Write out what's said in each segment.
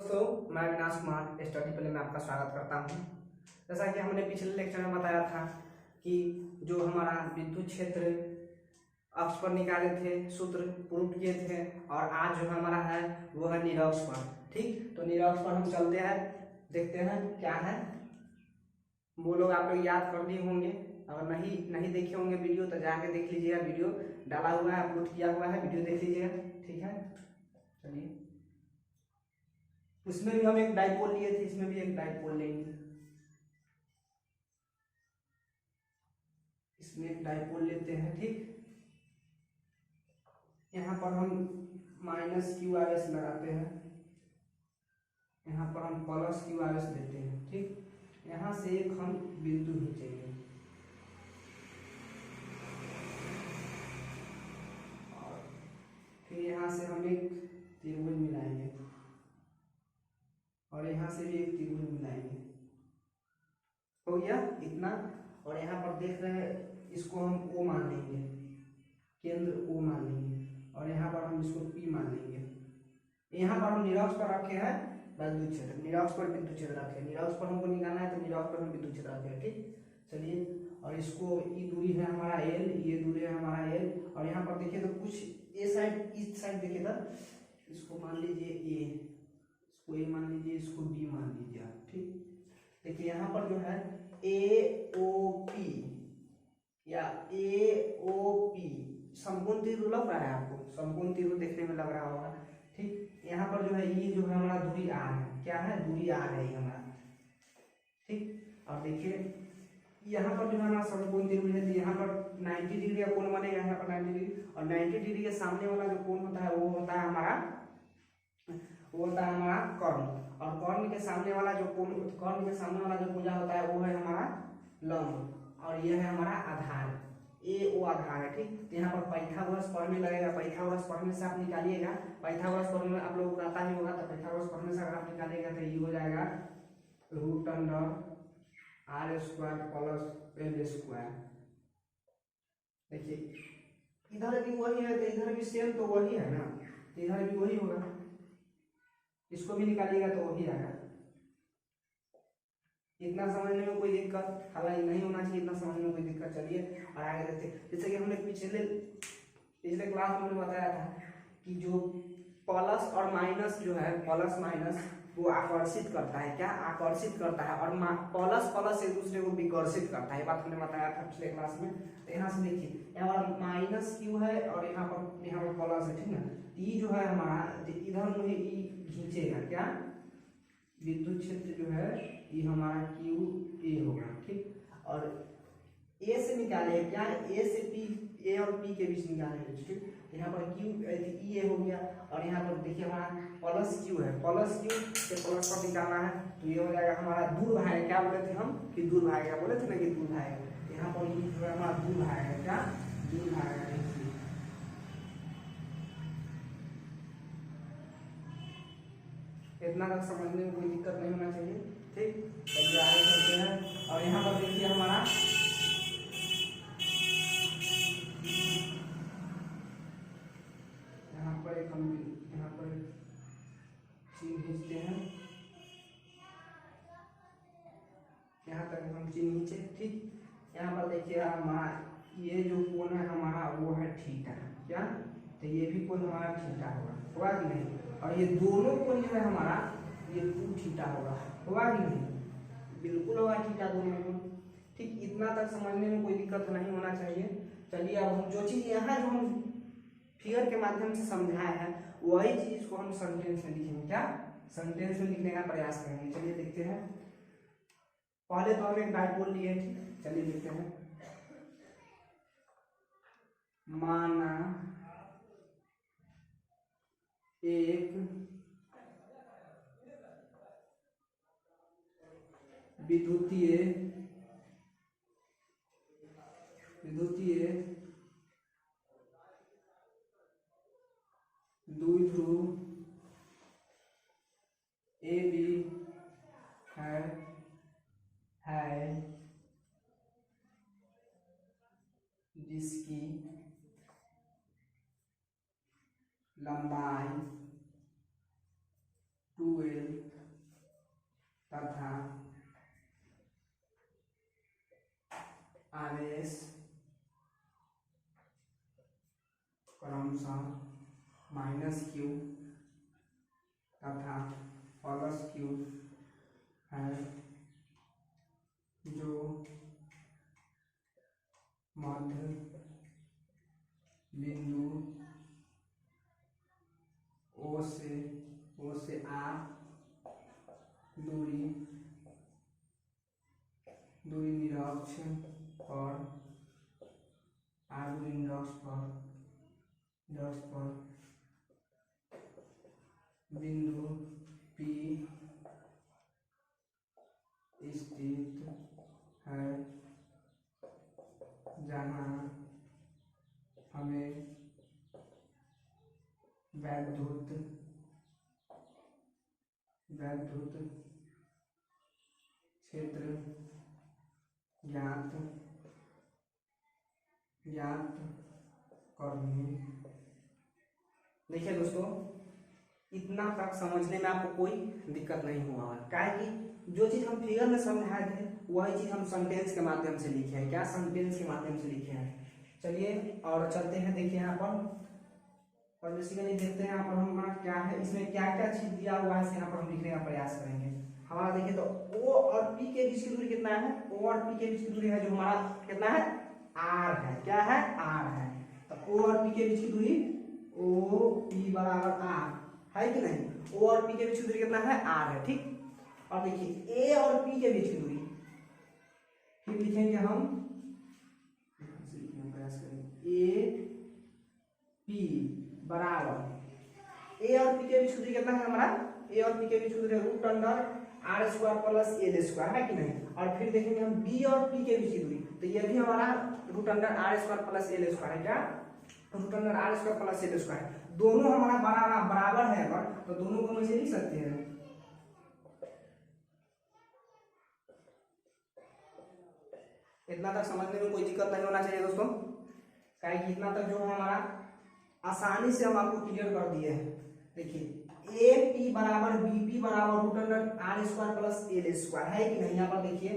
दोस्तों, मैं Avinash Kumar study play में आपका स्वागत करता हूं। जैसा कि हमने पिछले लेक्चर में बताया था कि जो हमारा विद्युत क्षेत्र अक्ष पर निकाले थे, सूत्र प्रूफ किए थे, और आज जो हमारा है वो है निरक्ष पर। ठीक, तो निरक्ष पर हम चलते हैं, देखते हैं क्या है। वो लोग आप लोग याद कर लिए होंगे, अगर नहीं देखे होंगे वीडियो तो जाके देख लीजिएगा। वीडियो डाला हुआ है, अपलोड किया हुआ है, वीडियो देख लीजिएगा। ठीक है, चलिए। उसमें भी हम एक डाइपोल लिए थे, इसमें भी एक डाइपोल लेंगे। इसमें एक डाइपोल लेते हैं। ठीक, यहाँ पर हम माइनस क्यू आर एस लगाते हैं, यहाँ पर हम प्लस क्यू आर एस लेते हैं। ठीक, यहाँ से एक हम बिंदु खींचेंगे और फिर यहाँ से हम एक त्रिभुज मिलाएंगे और यहाँ से भी एक त्रिभुज मिलाएंगे। हो गया इतना। और यहाँ पर देख रहे हैं, इसको हम O मान लेंगे, केंद्र O मान लेंगे, और यहाँ पर हम इसको P मान लेंगे। यहाँ पर हम निरक्ष पर रखे हैं विद्युत क्षेत्र, निरक्ष पर विद्युत क्षेत्र रखे। निरक्ष पर हमको निकालना है तो निरक्ष पर हम विद्युत क्षेत्र रखे। ठीक, चलिए। और इसको ये दूरी है हमारा L, ये दूरी है हमारा L, और यहाँ पर देखिए तो कुछ ए साइड, इस साइड देखिए तो इसको मान लीजिए A, इसको A मान लीजिए, इसको B मान लीजिए। ठीक, देखिए यहाँ पर जो है AOP या AOP समकोण त्रिभुज लग रहा है आपको, समकोण त्रिभुज देखने में लग रहा होगा। ठीक, यहाँ पर जो है ये जो है हमारा दूरी R है, क्या है, दूरी R है ये हमारा। ठीक, और देखिए यहाँ पर जो है हमारा समकोण त्रिभुज है, यहाँ पर 90 डिग्री का कोण बनेगा, यहाँ पर 90 डिग्री, और 90 डिग्री के सामने वाला जो कोण होता है वो होता है हमारा कर्ण, और कर्ण के सामने वाला जो भुजा होता है वो है हमारा लंब, और ये है हमारा आधार, ए ओ आधार है। ठीक, यहाँ पर पाइथागोरस प्रमेय लगेगा, पाइथागोरस प्रमेय से आप निकालिएगा, पाइथागोरस प्रमेय आप लोगों को आता ही होगा, तो पाइथागोरस प्रमेय से अगर आप निकालिएगा तो ये हो जाएगा root under R square plus L square. देखिए इधर भी वही है तो इधर भी सेम तो वही है ना, तो इधर भी वही होगा, इसको भी निकालिएगा तो वही आएगा। इतना समझने में कोई दिक्कत हालांकि नहीं होना चाहिए, इतना समझने में कोई दिक्कत। चलिए और आगे देखते हैं। जैसे कि हमने पिछले क्लास में बताया था कि जो प्लस और माइनस जो है, प्लस माइनस वो आकर्षित करता है, क्या आकर्षित करता है, और प्लस प्लस एक दूसरे को विकर्षित करता है, ये बात हमने बताया था पिछले क्लास में। तो यहाँ से देखिए, यहाँ पर माइनस क्यू है और यहाँ पर प्लस है। ठीक ना, ई जो है हमारा इधर मुझे ई खींचेगा, क्या विद्युत क्षेत्र जो है ये हमारा क्यू ए होगा। ठीक, और ए से निकाले, क्या ए से पी, ए और पी के बीच निकालेंगे। ठीक, यहाँ पर क्यू ई ए हो गया, और यहाँ पर देखिए हमारा प्लस क्यू है, प्लस क्यू से प्लस पर निकालना है तो ये हो जाएगा हमारा दूर भाग। क्या बोले थे हम कि दूर भागेगा, बोले थे ना कि दूर भागेगा। यहाँ पर ये जो है हमारा दूर भागेगा, क्या दूर भागेगा। इतना तक समझने में कोई दिक्कत नहीं होना चाहिए। ठीक, चलिए आगे चलते हैं। और यहाँ पर देखिए हमारा यहाँ पर एक चिन्ह खींचते हैं, यहाँ तक हम चिन्ह खींचे। ठीक, यहाँ पर देखिए हमारा ये जो कोण है हमारा वो है थीटा, क्या, तो ये भी कोण हमारा थीटा होगा कि नहीं, और ये दोनों कोण जो है हमारा ये 2 थीटा होगा कि नहीं, बिल्कुल होगा थीटा दोनों कोण। ठीक, इतना तक समझने में कोई दिक्कत नहीं होना चाहिए। चलिए अब हम जो चीज़ यहाँ जो हम फिगर के माध्यम से समझाए हैं वही चीज को हम सेंटेंस में लिखेंगे, क्या सेंटेंस में लिखने का प्रयास करेंगे। चलिए देखते हैं। पहले तो हम एक डाइपोल लिए थे, चलिए देखते हैं। माना एक विद्युतीय द्विध्रुव ए बी है जिसकी लंबाई 2L तथा आवेश क्रमशः -q तथा +q है, जो मध्य बिंदु O से R दूरी निरक्ष पर R दूरी निरक्ष पर बिंदु P स्थित है, जहाँ हमें वैद्युत क्षेत्र ज्ञात करनी। देखिए दोस्तों, इतना तक समझने में आपको कोई दिक्कत नहीं हुआ है, क्या है कि जो चीज हम फिगर में समझाए थे वही चीज हम सेंटेंस के माध्यम से लिखे हैं। क्या सेंटेंस के माध्यम से लिखे हैं। चलिए और चलते हैं, देखिए यहाँ पर और बेसिकली देखते हैं यहाँ पर हमारा क्या है, इसमें क्या क्या चीज दिया हुआ है, यहाँ पर हम लिखने का प्रयास करेंगे। हमारा देखिए तो O और P के बीच की दूरी कितना है, O और P के बीच की दूरी है जो हमारा कितना है, R है। क्या है, R है। तो O और P के बीच की दूरी OP बराबर R है कि नहीं। O और P के बीच की दूरी कितना है, R है। ठीक, और देखिए A और P के बीच की दूरी फिर लिखेंगे हम, प्रयास करेंगे AP बराबर A और P के बीच की दूरी कितना है हमारा, A और P के बीच की दूरी √R² + L² है कि नहीं। और फिर देखेंगे हम B और P के बीच की दूरी, तो ये भी हमारा √R² + L² है। क्या, √R² + L²। दोनों हमारा बराबर है, अगर तो दोनों को हम ऐसे लिख सकते हैं। इतना तक समझने में कोई दिक्कत नहीं होना चाहिए दोस्तों, क्या कि इतना तक जो है हमारा आसानी से हम आपको क्लियर कर दिए हैं। देखिए AP बराबर BP बराबर √R² + L² है कि नहीं। यहाँ पर देखिए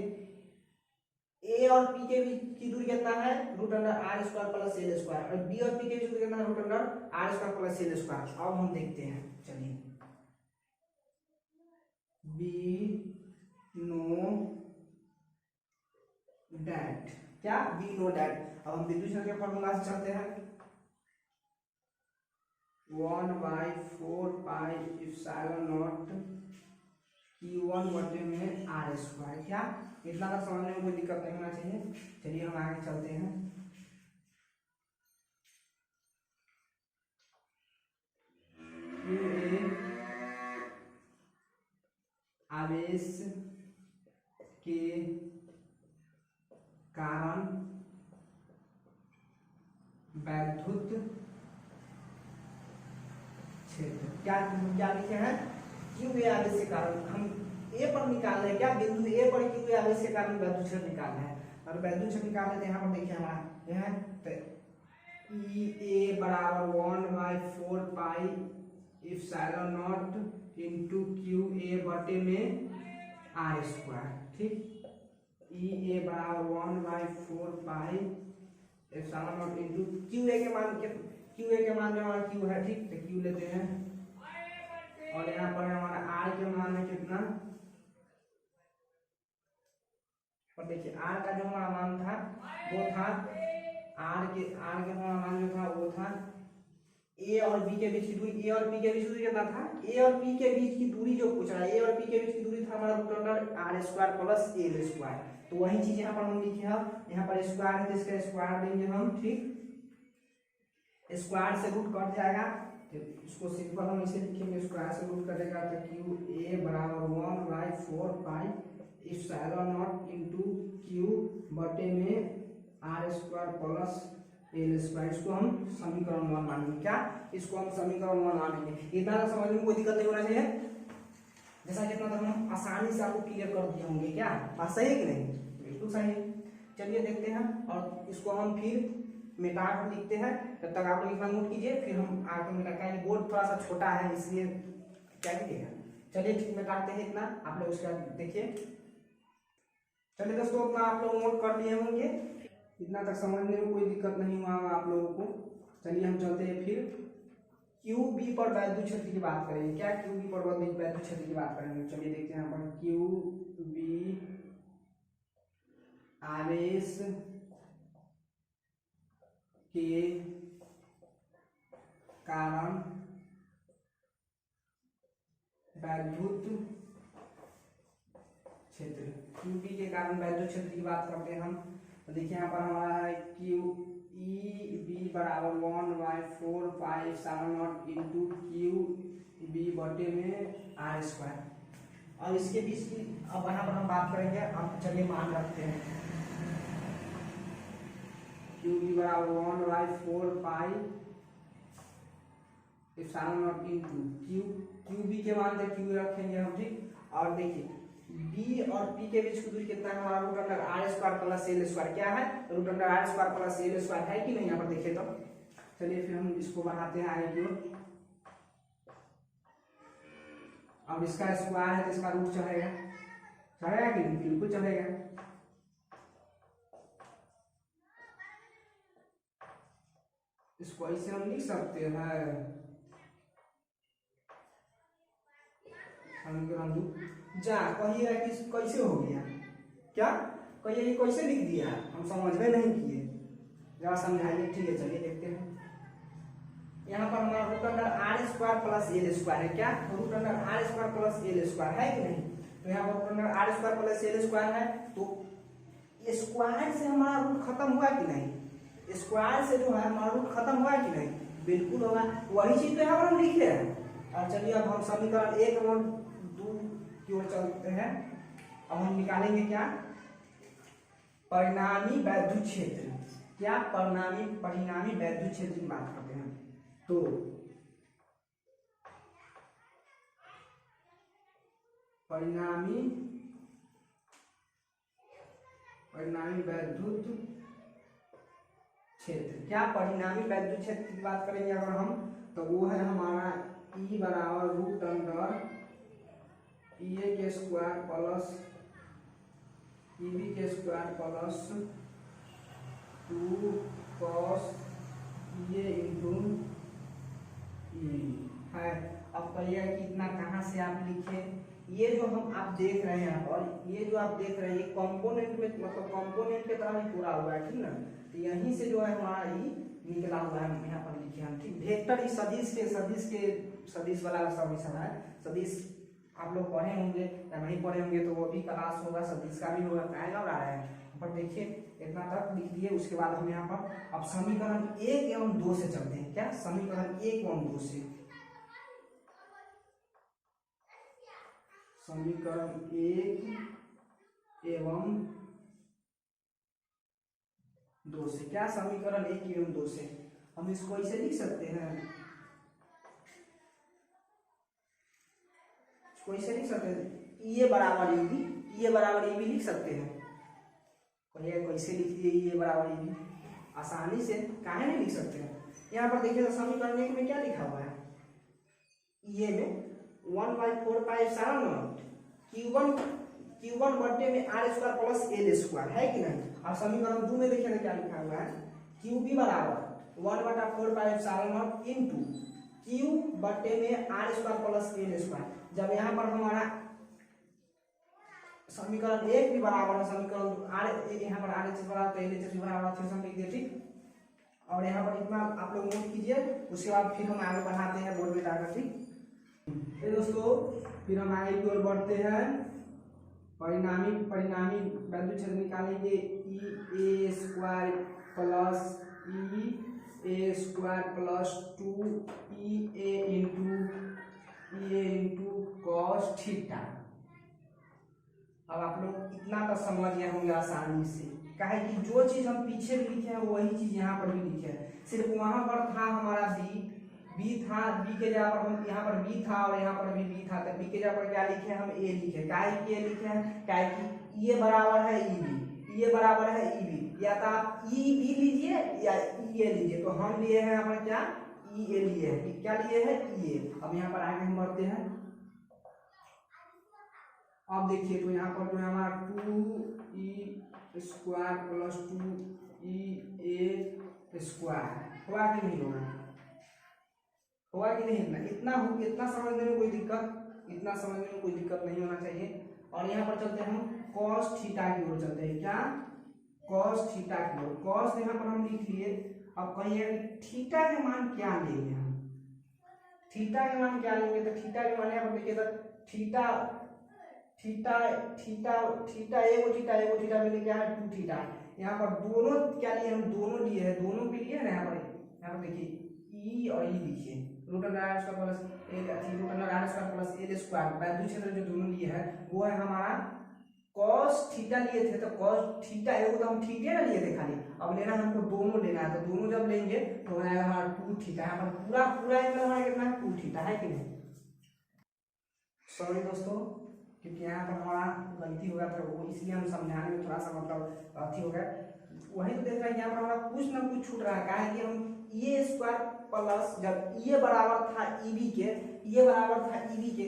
A और P के बीच की दूरी कितना है, √R² + L² और B और P के बीच की दूरी कितना है, √R² + L²। अब हम देखते हैं, चलिए B नो डैट, क्या B नो डैट। अब हम विद्युत के फॉर्मूला से चलते हैं, 1/4 पाई ε0 Q1/R²। क्या, इतना तक समझने में कोई दिक्कत नहीं होना चाहिए। चलिए हम आगे चलते हैं। आवेश के कारण वैद्युत क्षेत्र, क्या लिखे हैं, QA आवेश के कारण। हम A पर निकाल रहे हैं, क्या बिंदु A पर QA आवेश के कारण वैद्युत क्षेत्र निकालना है। और वैद्युत क्षेत्र निकालने तो यहाँ पर देखिए हमारा यह है EA बराबर 1/4 पाई ε0 × QA/R²। ठीक, EA बराबर 1/4 पाई ε0 × QA के मान जो हमारा Q है। ठीक, तो Q लेते हैं और यहाँ पर हमारा R के मान है कितना, और देखिए R का जो हमारा मान था वो था R के हमारा मान जो था वो था A और B के बीच की दूरी, A और P के बीच की दूरी कितना था, A और P के बीच की दूरी जो पूछ रहा है, A और P के बीच की दूरी था हमारा √R² + L²। तो वही चीज यहाँ पर हम लिखे हैं, यहाँ पर स्क्वायर है तो इसका स्क्वायर देंगे हम। ठीक, स्क्वायर से रूट कट जाएगा तो इसको सिंपल हम इसे लिखेंगे, स्क्वायर से रूट कटेगा तो QA बराबर 1/4 पाई ε0 × Q/R² + L²। इसको हम समीकरण 1 मानेंगे। क्या, इसको हम समीकरण 1 मानेंगे। इतना समझने में कोई दिक्कत नहीं होना चाहिए। जैसा कि इतना तक हम आसानी से आपको क्लियर कर दिए होंगे। क्या बात सही है कि नहीं, बिल्कुल सही है। चलिए देखते हैं और इसको हम फिर मिटा कर लिखते हैं। तब तक आप लोग इतना नोट कीजिए, फिर हम आगे मिटा। बोर्ड थोड़ा सा छोटा है इसलिए क्या कीजिएगा, चलिए मैं काटते हैं इतना, आप लोग उसके बाद देखिए। चलिए दोस्तों, उतना आप लोग नोट कर लिए होंगे, इतना तक समझने में कोई दिक्कत नहीं हुआ होगा आप लोगों को। चलिए हम चलते हैं फिर क्यू बी पर वैद्युत क्षेत्र की बात करेंगे। क्या क्यू बी पर वैद्युत क्षेत्र की बात करेंगे? चलिए देखते हैं यहाँ पर क्यू बी आवेश के कारण वैद्युत क्षेत्र, क्यू बी के कारण वैद्युत क्षेत्र की बात करते हैं हम। तो देखिए यहाँ पर हमारा है क्यू ई बी बराबर 1/4πε0 इंटू क्यू बी बटे में आर स्क्वायर। और इसके बीच की अब यहाँ पर हम बात करेंगे। अब चलिए मान रखते हैं क्यू बी बराबर 1/4πε0 इंटू क्यू बी के मान से क्यू रखेंगे हम, ठीक। और देखिए बी और पी के बीच की दूरी कितना है हमारा? Root under R square plus L square. क्या है? Root under R square plus L square है कि नहीं? यहाँ पर देखिए तो चलिए फिर हम इसको बढ़ाते हैं आगे की ओर। अब इसका स्क्वायर है तो इसका रूट चढ़ेगा, चढ़ेगा कि नहीं? बिल्कुल चढ़ेगा। इसको ऐसे हम लिख सकते हैं जा, कहिए कि कैसे हो गया? क्या कहिए ये कैसे लिख दिया? हम समझ में नहीं किए, जरा समझाइए। ठीक है चलिए देखते हैं। यहाँ पर हमारा root under R square plus L square है। क्या? Root under R square plus L square है कि नहीं? तो यहाँ पर root under R square plus L square है, तो स्क्वायर से हमारा रूट खत्म हुआ कि नहीं? स्क्वायर से जो है हमारा रूट खत्म हुआ कि नहीं? बिल्कुल होगा। वही चीज तो यहाँ पर हम लिखे हैं। और चलिए अब हम समीकरण 1 और 2 की ओर चलते हैं। अब हम निकालेंगे क्या? परिणामी वैद्युत क्षेत्र। क्या? परिणामी वैद्युत क्षेत्र की बात करते हैं। तो परिणामी वैद्युत क्षेत्र। क्या? परिणामी वैद्युत क्षेत्र की बात करेंगे अगर हम, तो वो है हमारा E बराबर रूट अंडर ए के स्क्वायर प्लस बी के स्क्वायर प्लस 2 cos ए इंटू है। अब कहिए कि इतना कहाँ से आप लिखे? ये जो हम आप देख रहे हैं और ये जो आप देख रहे हैं ये कंपोनेंट में, मतलब कंपोनेंट के तरह ही पूरा हुआ है, ठीक ना। तो यहीं से जो है हमारा ये निकला हुआ है, यहाँ पर लिखे हैं, ठीक। वेक्टर इस सदिश वाला समीकरण है। सदिश आप लोग पढ़े होंगे या नहीं पढ़े होंगे तो वो भी क्लास होगा, सदिश का भी होगा, आएगा और आ रहा है। पर देखिए इतना तक लिख दिए। उसके बाद हम यहाँ पर अब समीकरण 1 एवं 2 से चलते हैं। क्या? समीकरण 1 एवं 2 से। समीकरण 1 एवं 2 से। क्या? समीकरण 1 एवं 2 से हम इसको ऐसे लिख सकते हैं, इसको ऐसे लिख सकते हैं, ये बराबर ईबी, ये बराबर ईबी लिख सकते हैं। कैसे लिख दिए ये बराबर ईबी? आसानी से, काहे नहीं लिख सकते हैं? यहाँ पर देखिए तो समीकरण 1 में क्या लिखा हुआ है? ये में 1/4πε0 Q1 बटे में R square plus L square है कि नहीं? और समीकरण 2 में देखिए ना क्या लिखा हुआ है? QB बराबर 1/4πε0 इंटू Q बटे में R square plus L square. जब यहाँ पर हमारा समीकरण 1 भी बराबर है समीकरण आर, यहाँ पर आर एच बराबर तो एल एच बराबर, फिर हम लिख दिए, ठीक। और यहाँ पर इतना आप लोग नोट कीजिए। उसके बाद फिर हम आगे बढ़ाते हैं बोर्ड में डालकर, ठीक। तो दोस्तों फिर हम आगे की ओर बढ़ते हैं। परिणामी वैद्युत क्षेत्र निकालेंगे। ई ए स्क्वायर प्लस ई ए स्क्वायर प्लस 2 ई ए इंटू कॉस थीटा। अब आप लोग इतना तो समझ गए होंगे आसानी से, काहे कि जो चीज हम पीछे भी लिखे हैं वही चीज यहाँ पर भी लिखे हैं। सिर्फ वहां पर था हमारा बी था, बी के जगह पर हम यहाँ पर बी था और यहाँ पर भी बी था, तो बी के जगह पर क्या लिखे हम? ए लिखे। काहे कि ए लिखे हैं? काहे कि ये बराबर है ईबी, ये बराबर है ईबी, या तो आप ई बी लीजिए या ई ए लीजिए। तो हम लिए हैं यहाँ पर क्या? ई ए लिए हैं। क्या लिए हैं? ई ए। अब यहाँ पर आगे हम बढ़ते हैं। अब देखिए तो यहाँ पर जो है हमारा 2e² प्लस 2e² होगा कि नहीं होगा, होगा कि नहीं। इतना समझने में कोई दिक्कत, इतना समझने में कोई दिक्कत नहीं होना चाहिए। और यहाँ पर चलते हैं हम cos थीटा की ओर चलते हैं, क्या cos थीटा की ओर। cos यहाँ पर हम लिख लिए। अब कहिए थीटा के मान क्या लेंगे हम, थीटा के मान क्या लेंगे, तो थीटा के मान यहाँ पर देखिए तो थीटा थीटा थीटा थीटा एगो थीटा मिले क्या है 2 थीटा। यहाँ पर दोनों क्या लिए हम, दोनों लिए है, दोनों के लिए ना यहाँ पर देखिए ई और ई लिखिए root under R square plus L root under R square plus L square by क्षेत्र जो दोनों लिए है वो है हमारा cos थीटा लिए थे। तो cos थीटा एगो तो हम थीटा ना लिए थे खाली, अब लेना हमको दोनों लेना है। तो दोनों जब लेंगे तो हो जाएगा हमारा 2 थीटा। यहाँ पर पूरा पूरा एंगल हमारा कितना है 2 थीटा है कि नहीं। सॉरी दोस्तों, क्योंकि यहाँ पर हमारा गलती हो गया था, वो इसलिए हम समझाने में थोड़ा सा मतलब अथी हो गया। वही तो देख रहे हैं यहाँ पर हमारा कुछ ना कुछ छूट रहा है, क्या है कि हम ये स्क्वायर प्लस जब ये बराबर था ईबी के, ये बराबर था ईबी के,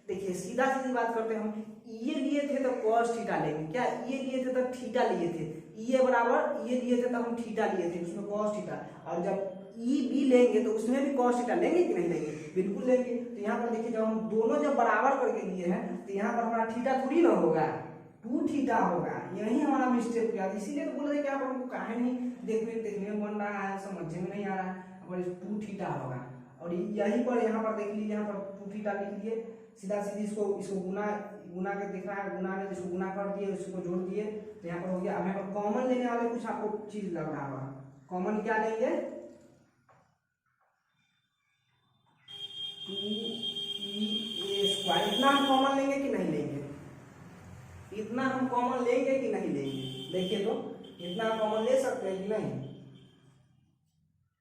देखिए सीधा सीधी बात करते हैं हम, ये लिए थे तो cos थीटा लेंगे, क्या ये लिए थे तो थीटा लिए थे, ये बराबर ये लिए थे तो हम थीटा लिए थे, उसमें cos थीटा। और जब ई बी लेंगे तो उसमें भी cos थीटा लेंगे कि नहीं लेंगे, बिल्कुल लेंगे। तो यहाँ पर देखिए जब हम दोनों जब बराबर करके लिए हैं तो यहाँ पर हमारा थीटा थोड़ी ना होगा, 2 थीटा होगा। यही हमारा मिस्टेक किया, इसीलिए तो बोल रहे कि आप हमको काहे नहीं देखने में बन रहा है, समझ में नहीं आ रहा है। और 2 थीटा होगा और यहीं पर यहाँ पर देख लीजिए, यहाँ पर 2 थीटा लिख लिए, सीधा सीधी इसको गुना के दिख रहा है, गुना में इसको गुना कर दिए, इसको जोड़ दिए तो यहाँ पर हो गया। अब यहाँ पर कॉमन लेने वाले कुछ आपको चीज लग रहा होगा, कॉमन क्या लेंगे 2e²। इतना हम कॉमन लेंगे कि नहीं लेंगे, इतना हम कॉमन लेंगे कि नहीं लेंगे, देखिए तो इतना कॉमन ले सकते हैं कि नहीं।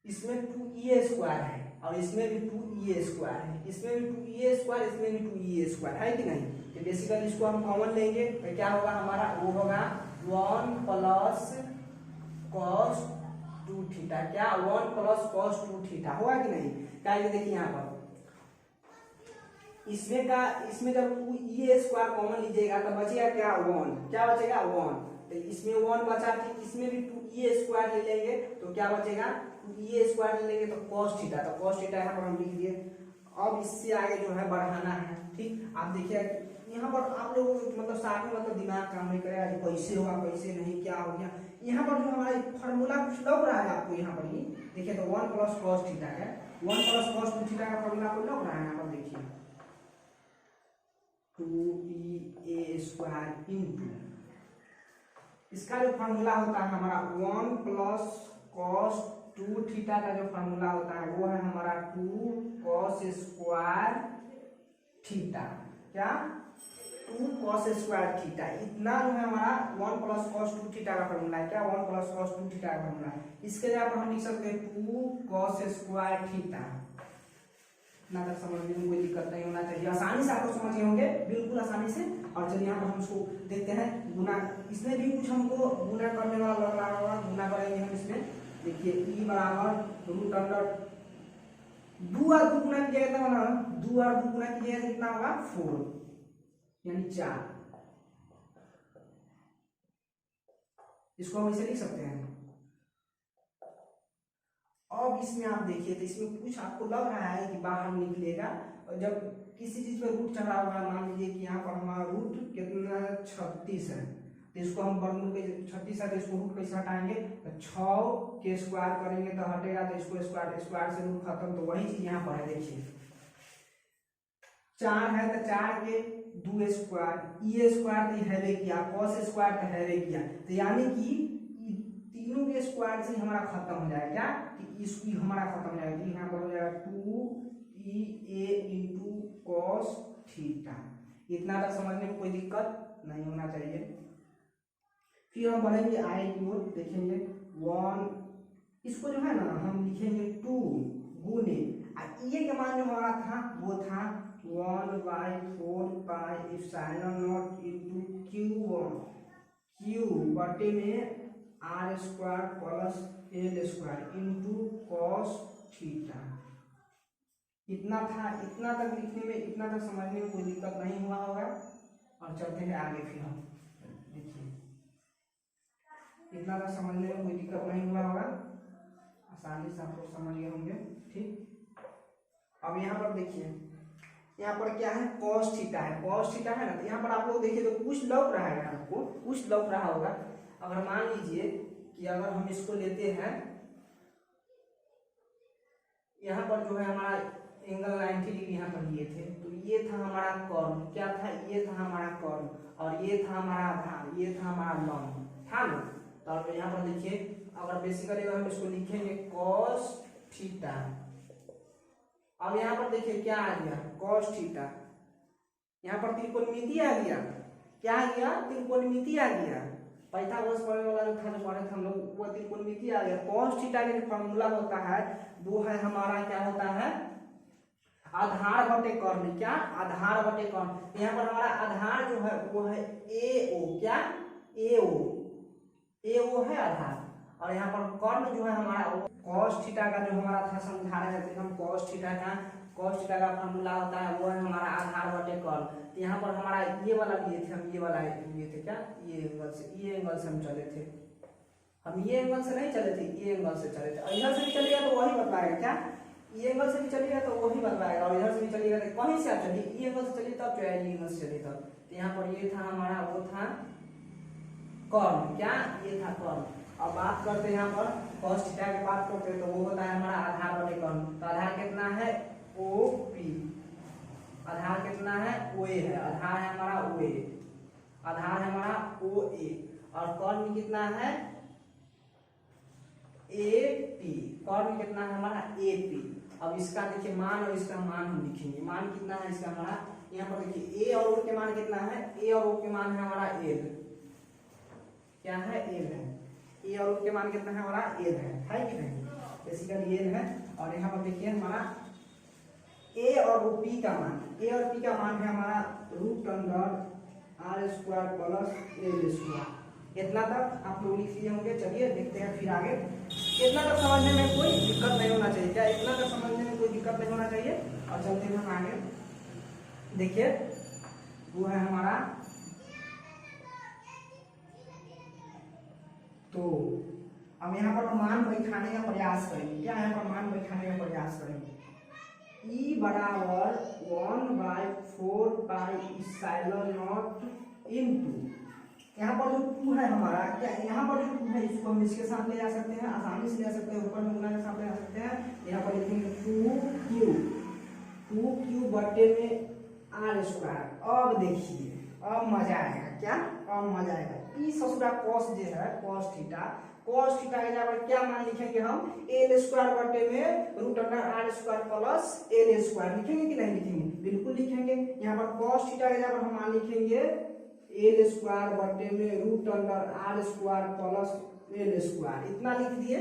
इसमें 2e² है और इसमें भी 2e² है, इसमें भी 2e², इसमें भी 2e² है कि नहीं। तो बेसिकली इसको हम कॉमन लेंगे तो क्या होगा हमारा, वो होगा 1 प्लस cos 2 थीटा, क्या 1 प्लस cos 2 थीटा होगा कि नहीं। क्या देखिए यहाँ पर इसमें जब 2e² कॉमन लीजिएगा तो बचेगा क्या 1, क्या बचेगा 1। तो इसमें 1 बचा, फिर इसमें भी 2e² ले लेंगे तो क्या बचेगा 2e² ले लेंगे तो cos थीटा। तो cos थीटा यहाँ पर हम लिख दिए। अब इससे आगे जो है बढ़ाना है, ठीक। आप देखिए यहाँ पर आप लोगों को मतलब साथ में मतलब दिमाग काम नहीं करेगा कि कैसे होगा कैसे नहीं क्या हो गया। यहाँ पर जो हमारा फॉर्मूला कुछ लग रहा है आपको, यहाँ पर ही देखिए तो 1 प्लस cos थीटा है, 1 प्लस cos 2 थीटा का फॉर्मूला आपको लग रहा है। यहाँ पर देखिए 2e² इंटू इसका जो फार्मूला होता है हमारा 1 प्लस cos 2 थीटा का जो फार्मूला होता है वो है हमारा 2 cos² थीटा, क्या 2 cos² थीटा। इतना जो है हमारा 1 प्लस cos 2 थीटा का फार्मूला है, क्या 1 प्लस cos 2 थीटा का फार्मूला है। इसके लिए हम लिख सकते हैं 2 cos² थीटा। इतना तक समझने में कोई दिक्कत नहीं होना चाहिए, आसानी से आपको समझ गए होंगे, बिल्कुल आसानी से। और चलिए यहाँ पर हम इसको देखते हैं गुना, इसमें भी कुछ हमको गुना करने वाला लग रहा होगा, गुना करेंगे हम इसमें। देखिए ई बराबर रूट अंडर 2 और 2 गुना कीजिएगा कितना होगा, 2 और 2 गुना कीजिएगा कितना होगा 4 यानी 4। इसको हम ऐसे लिख सकते हैं। अब इसमें आप देखिए तो इसमें कुछ आपको लग रहा है कि बाहर निकलेगा, और जब किसी चीज पर रूट चढ़ा हुआ है, मान लीजिए कि यहाँ पर हमारा रूट कितना 36 है, तो इसको हम वर्गमूल के 36 है तो इसको रूट कैसे हटाएंगे, तो 6 के स्क्वायर करेंगे तो हटेगा, तो इसको स्क्वायर से रूट खत्म। तो वही चीज यहाँ पर है, देखिए 4 है तो 4 के 2 स्क्वायर, e² तो हैवे किया, cos² तो हैवे किया, तो यानी कि तीनों के स्क्वायर से हमारा खत्म हो जाएगा, क्या कि इसकी हमारा खत्म हो जाएगा। यहाँ पर हो जाएगा 2e इंटू cos थीटा। इतना तक समझने में कोई दिक्कत नहीं होना चाहिए। फिर हम बढ़ेंगे आगे की ओर, देखेंगे 1, इसको जो है ना हम लिखेंगे 2 गुने ये के मान जो हमारा था वो था 1/4 pi epsilon not into Q बटे में r² plus l² into cos theta. इतना था, इतना तक लिखने में, इतना तक समझने में कोई दिक्कत नहीं हुआ होगा। और चलते हैं आगे। फिर हम देखिए इतना तक समझने में कोई दिक्कत नहीं हुआ होगा, आसानी से आप लोग समझ गए होंगे। ठीक, अब यहाँ पर देखिए, यहाँ पर क्या है, cos थीटा है, cos थीटा है ना। तो यहाँ पर आप लोग देखिए तो कुछ लौक रहा है, आपको कुछ लौक रहा होगा। अगर मान लीजिए कि अगर हम इसको लेते हैं, यहाँ पर जो है हमारा एंगल 90 डिग्री यहाँ पर लिए थे, तो ये था हमारा कॉर्न, क्या था, ये था हमारा कॉर्न, और ये था हमारा आधार, ये था हमारा लॉन्ग, था ना। तो यहाँ पर देखिए, अगर बेसिकली अगर हम इसको लिखेंगे cos थीटा, अब यहाँ पर देखिए क्या आ गया, cos थीटा, यहाँ पर त्रिकोणमिति आ गया, क्या आ गया, त्रिकोणमिति आ गया। पाइथागोरस पढ़ने वाला जो था, जो पढ़े थे हम लोग, वो त्रिकोणमिति आ गया। cos थीटा का जो फॉर्मूला होता है वो है हमारा, क्या होता है, आधार बटे कर्ण, क्या, आधार बटे कर्ण। यहाँ पर हमारा आधार जो है वो है AO, क्या, AO है आधार, और यहाँ पर कर्ण जो है हमारा cos थीटा का जो हमारा था समझा रहे थे हम, cos थीटा का फॉर्मूला होता है वो है हमारा आधार बटे कर्ण। तो यहाँ पर हमारा ये वाला लिए थे हम, ये वाला लिए थे, क्या, ये एंगल से हम चले थे, हम ये एंगल से नहीं चले थे, ये एंगल से चले थे। इधर से भी चलिएगा तो वही बतलाएगा, क्या, ये एंगल से भी चलिएगा तो वही बतलाएगा, और इधर से भी चलिएगा तो कहीं से आप चलिए, ये एंगल से चलिए तब जो है ये एंगल से चलिए तब। तो यहाँ पर ये था हमारा, वो था कर्ण, क्या, ये था कर्ण। अब बात करते हैं यहाँ पर cos थीटा की बात करते हैं, तो वो होता है हमारा आधार बटे कर्ण। तो आधार कितना है, OP, आधार कितना है, OA है, आधार है हमारा OA, आधार है हमारा OA, और कर्ण कितना है, AP, कर्ण कितना है हमारा AP। अब इसका देखिए मान और इसका मान हम लिखेंगे, मान कितना है इसका हमारा, यहाँ पर देखिए A और O के मान कितना है, A और O के मान है हमारा L, क्या है, L है, A और O के मान कितना है हमारा, L है कि नहीं, बेसिकली L है। और यहाँ पर देखिए हमारा A और P का मान, A और P का मान है हमारा √r² प्लस L²। इतना तक आप लोग लिख लिए होंगे। चलिए देखते हैं फिर आगे। इतना तक समझने में कोई दिक्कत नहीं होना चाहिए, क्या, इतना तक समझने में कोई दिक्कत नहीं होना चाहिए। और चलते हैं हम आगे, देखिए वो है हमारा, तो अब यहाँ पर मान बैठाने का प्रयास करेंगे, क्या, यहाँ पर मान बैठाने का प्रयास करेंगे। E बराबर 1/4 पाई एप्सिलॉन नॉट इनटू, यहाँ पर जो 2 है हमारा, क्या, यहाँ पर जो 2 है इसको हम इसके साथ ले जा सकते हैं, आसानी से ले सकते हैं, ऊपर में गुना के साथ ले जा सकते हैं। यहाँ पर लिखेंगे 2Q बटे में r²। अब देखिए, अब मजा आएगा, क्या, अब मजा आएगा। ई ससुरा cos जो है, cos थीटा के जगह पर क्या मान लिखेंगे हम, L² बटे में √r² प्लस L² लिखेंगे कि नहीं लिखेंगे, बिल्कुल लिखेंगे। यहाँ पर cos थीटा के जगह पर हम मान लिखेंगे L² बटे में √r² प्लस L², इतना लिख दिए।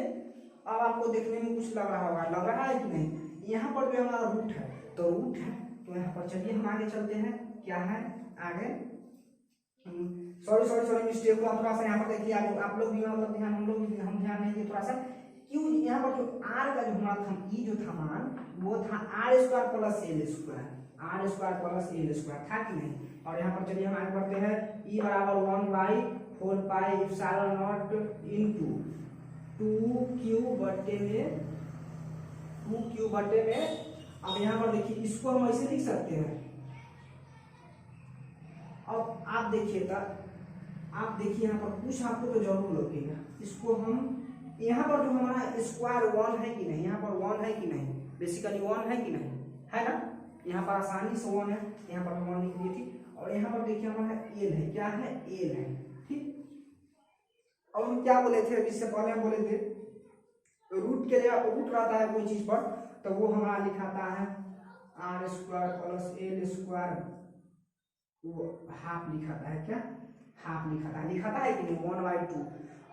अब आपको देखने में कुछ लग रहा होगा, लग रहा है कि नहीं, यहाँ पर जो हमारा रूट है, तो रूट है, तो यहाँ पर चलिए हम आगे चलते हैं, क्या है आगे, सॉरी मिस्टेक हुआ थोड़ा सा। यहाँ पर देखिए आप लोग भी, मतलब ध्यान, हम ध्यान नहीं दिए थोड़ा सा, क्यों, यहाँ पर जो r का जो हमारा था, ई जो था मान, वो था r² प्लस L² था कि नहीं। और यहाँ पर चलिए हम आगे बढ़ते हैं, ई बराबर 1/4 pi epsilon not into 2Q बटे में। अब यहाँ पर देखिए इसको हम ऐसे लिख सकते हैं। अब आप देखिए यहाँ पर कुछ आपको तो जरूर लगेगा, इसको हम, यहाँ पर जो हमारा स्क्वायर 1 है कि नहीं, यहाँ पर 1 है कि नहीं, बेसिकली 1 है कि नहीं, है ना, यहाँ पर आसानी से 1 है, यहाँ पर हम 1 लिख दिए, ठीक। और यहाँ पर देखिए हमारा L है, क्या है, L है, ठीक। और हम क्या बोले थे, इससे पहले हम बोले थे रूट के लिए रूट रहता है कोई चीज पर, तो वो हमारा लिखाता है r² प्लस L², वो हाफ लिखाता है, क्या, हाफ लिखाता है कि नहीं, 1/2।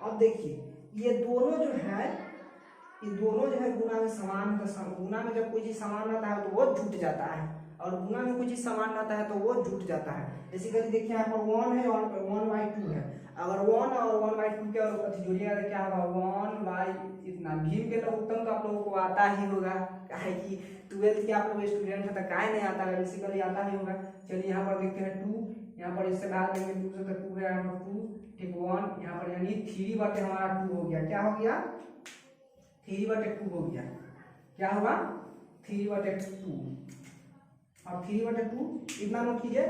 अब देखिए ये दोनों जो है, गुना में समान, गुना में जब कोई चीज समान रहता है तो वो जुट जाता है, और गुना में कोई चीज समान रहता है तो वो जुट जाता है। बेसिकली देखिए यहाँ पर 1 है और 1/2 है, अगर 1 और 1/2 के और जोड़िएगा तो क्या होगा, 1 इतना। भीम के लघुत्तम तो आप लोगों को आता ही होगा, काहे कि 12th के आप लोग स्टूडेंट है तो काहे नहीं आता है, बेसिकली आता ही होगा। चलिए यहाँ पर देखते हैं 2, यहाँ पर इससे डाल देंगे 2 से, तो 2 है यहाँ पर 2, ठीक 1 यहाँ पर, यानी 3/2 हमारा 2 हो गया। क्या हो गया? 3/2 हो गया। क्या होगा? 3/2। अब 3/2 इतना नोट कीजिए,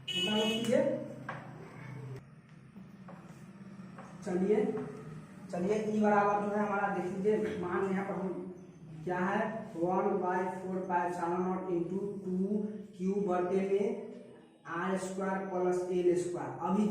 इतना नोट कीजिए। चलिए चलिए, ई बराबर जो है हमारा देख लीजिए, मान यहाँ पर हम क्या है 1/4 इंटू 2 में r² प्लस l²। अभी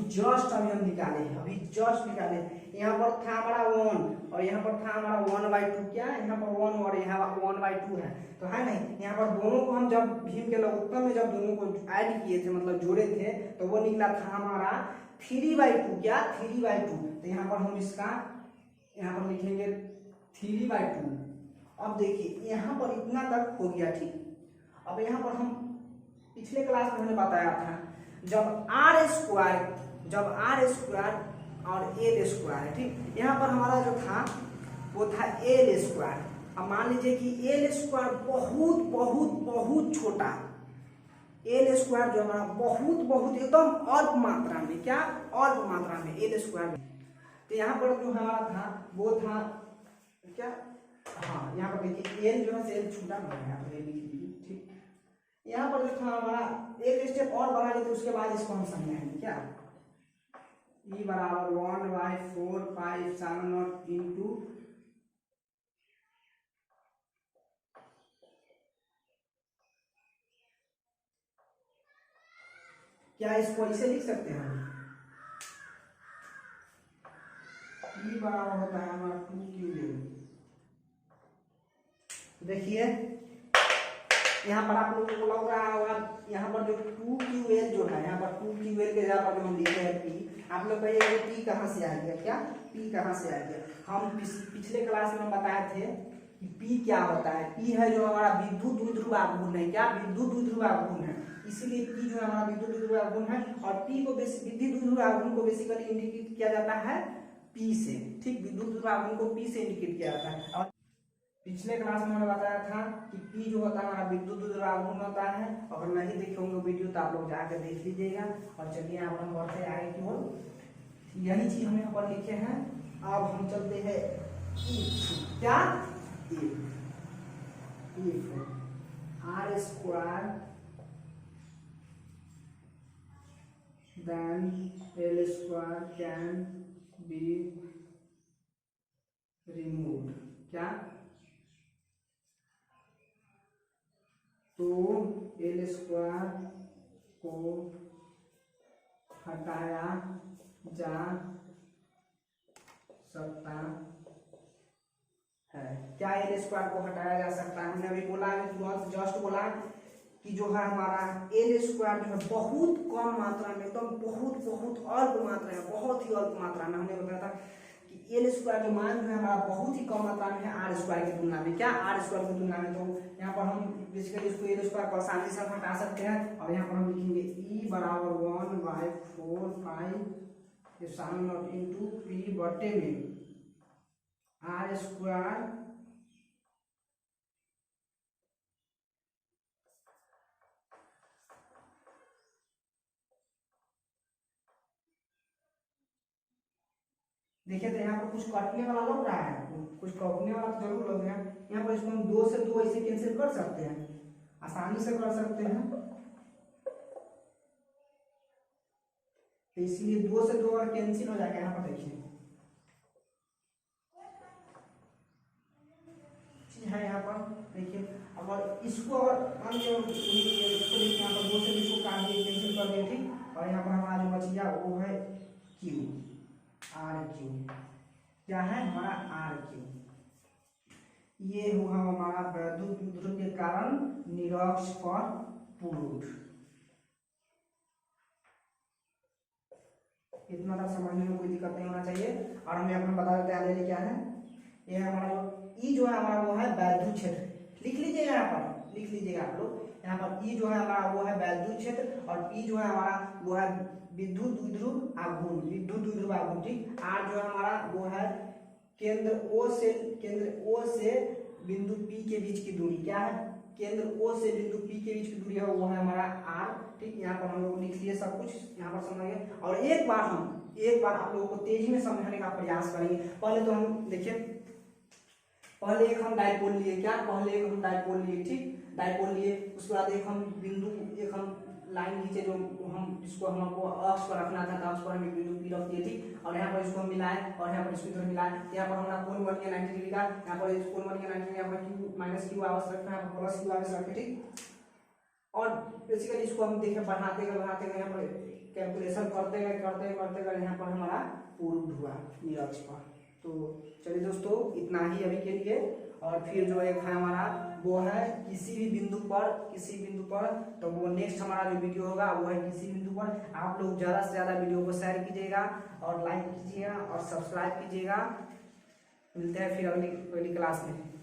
हम निकाले हैं, अभी जस्ट निकाले। यहाँ पर था हमारा 1 और यहाँ पर था हमारा 1/2। क्या यहाँ पर 1 और यहाँ 1/2 है, तो है नहीं। यहाँ पर दोनों को हम जब भीम के लघुत्तम में जब दोनों को ऐड किए थे, मतलब जोड़े थे, तो वो निकला था हमारा 3/2। क्या 3/2। तो यहाँ पर हम इसका यहाँ पर लिखेंगे 3/2। अब देखिए यहाँ पर इतना तक हो गया, ठीक। अब यहाँ पर हम पिछले क्लास में हमने बताया था, जब r² और l² है, ठीक। यहाँ पर हमारा जो था वो था l²। अब मान लीजिए कि l² बहुत बहुत बहुत छोटा, l² जो हमारा बहुत बहुत एकदम अल्प मात्रा में, क्या अल्प मात्रा में l²। तो यहाँ पर जो हमारा था वो था क्या, हाँ यहाँ पर देखिए l जो है l छोटा बना है, यहाँ पर लिख लीजिए, ठीक। यहाँ पर जो था हमारा एक स्टेप और बढ़ा लेते, उसके बाद इसको हम समझाएंगे। क्या e बराबर 1/4 इंटू क्या इसको ऐसे लिख सकते हैं, e बराबर होता है हमारा 2ql। देखिए यहाँ पर आप लोगों को लग रहा होगा, यहाँ पर जो 2ql जो है, यहाँ पर 2ql के जगह पर जो हम लिखे हैं p, आप लोग कहिएगा p कहाँ से आ गया, क्या p कहाँ से आ गया। हम पिछले क्लास में बताए थे कि p क्या होता है। p है जो हमारा विद्युत द्विध्रुव आघूर्ण है, क्या विद्युत द्विध्रुव आघूर्ण है, इसीलिए p जो है हमारा विद्युत द्विध्रुव आघूर्ण है। और p को विद्युत द्विध्रुव आघूर्ण को बेसिकली इंडिकेट किया जाता है p से, ठीक। विद्युत द्विध्रुव आघूर्ण को p से इंडिकेट किया जाता है। और पिछले क्लास में मैंने बताया था कि P जो होता है हमारा विद्युत द्विध्रुव आघूर्ण होता है। अगर नहीं देखे होंगे वीडियो तो आप लोग जाकर देख लीजिएगा। और चलिए यहाँ पर हम बढ़ते आगे की ओर, यही चीज हम यहाँ पर लिखे हैं। अब हम चलते हैं क्या, if r² then l² can be removed। क्या, तो l² को हटाया जा सकता है। क्या l² को हटाया जा सकता है? हमने अभी बोला, जस्ट बोला कि जो है हमारा l² जो है बहुत कम मात्रा में, एकदम बहुत बहुत अल्प मात्रा में, बहुत ही अल्प मात्रा में, हमने बताया था कि l² जो मान जो है हमारा बहुत ही कम मात्रा में है r² की तुलना में। क्या r² की तुलना में। तो यहाँ पर हम बेसिकली इसको l² को आसानी से हटा सकते हैं। और यहाँ पर हम लिखेंगे e बराबर 1/4 इंटू p बटे में r²। देखिए तो यहाँ पर कुछ कटने वाला लग रहा है, कुछ कटने वाला तो जरूर लग रहा है। यहाँ पर इसको हम 2 से 2 ऐसे कैंसिल कर सकते हैं, आसानी से कर सकते हैं। तो इसीलिए 2 से 2 और कैंसिल हो जाएगा। यहाँ पर देखिए चीज है, यहाँ पर देखिए। अगर इसको अगर मान लीजिए यहाँ पर 2 से इसको काट दिए, कैंसिल कर दिए, ठीक। और यहाँ पर हमारा जो बच गया वो है Q, RQ। क्या है हमारा RQ। ये हुआ हमारा विद्युत द्विध्रुव के कारण निरक्ष फॉर प्रूफ। इतना तक समझने में कोई दिक्कत नहीं होना चाहिए। और हम यहाँ पर बता देते हैं क्या है। ये हमारा ई जो है हमारा वो है वैद्युत क्षेत्र। लिख लीजिएगा, यहाँ पर लिख लीजिएगा आप लोग। यहाँ पर ई जो है हमारा वो है वैद्युत क्षेत्र, और पी जो है हमारा वो है विद्युत द्विध्रुव आघूर्ण, विद्युत द्विध्रुव आघूर्ण, ठीक। आर जो है हमारा वो है केंद्र O से बिंदु P के बीच की दूरी। क्या है, केंद्र O से बिंदु P के बीच की दूरी है, वो है हमारा R। यहाँ पर हम लोग लिख लिए सब कुछ, यहाँ पर समझ गए। और एक बार आप लोगों को तेजी में समझाने का प्रयास करेंगे। पहले तो हम देखिए, पहले एक हम डायपोल लिए, क्या पहले एक हम डायपोल लिए, ठीक, डायपोल लिए। उसके बाद एक हम बिंदु, एक हम लाइन खींचे जो हम जिसको हमको अक्ष पर रखना था, तो अक्ष पर हम एक बिंदु P रख दिए, ठीक। और यहाँ पर इसको हम मिलाए और यहाँ पर इसको इधर मिलाए। यहाँ पर हमारा कोण बन गया 90 डिग्री का, यहाँ पर कोण बन गया 90 डिग्री, यहाँ पर Q माइनस Q आवश्यक रखना है, प्लस Q आवश्यक रखे, ठीक। और बेसिकली इसको हम देखें बढ़ाते गए यहाँ पर कैलकुलेशन करते गए यहाँ पर हमारा पूर्ण हुआ निरक्ष पर। तो चलिए दोस्तों, इतना ही अभी के लिए। और फिर जो एक है हमारा वो है किसी भी बिंदु पर, तो वो नेक्स्ट हमारा जो वीडियो होगा वो है किसी बिंदु पर। आप लोग ज़्यादा से ज़्यादा वीडियो को शेयर कीजिएगा और लाइक कीजिएगा और सब्सक्राइब कीजिएगा। मिलते हैं फिर अगली क्लास में।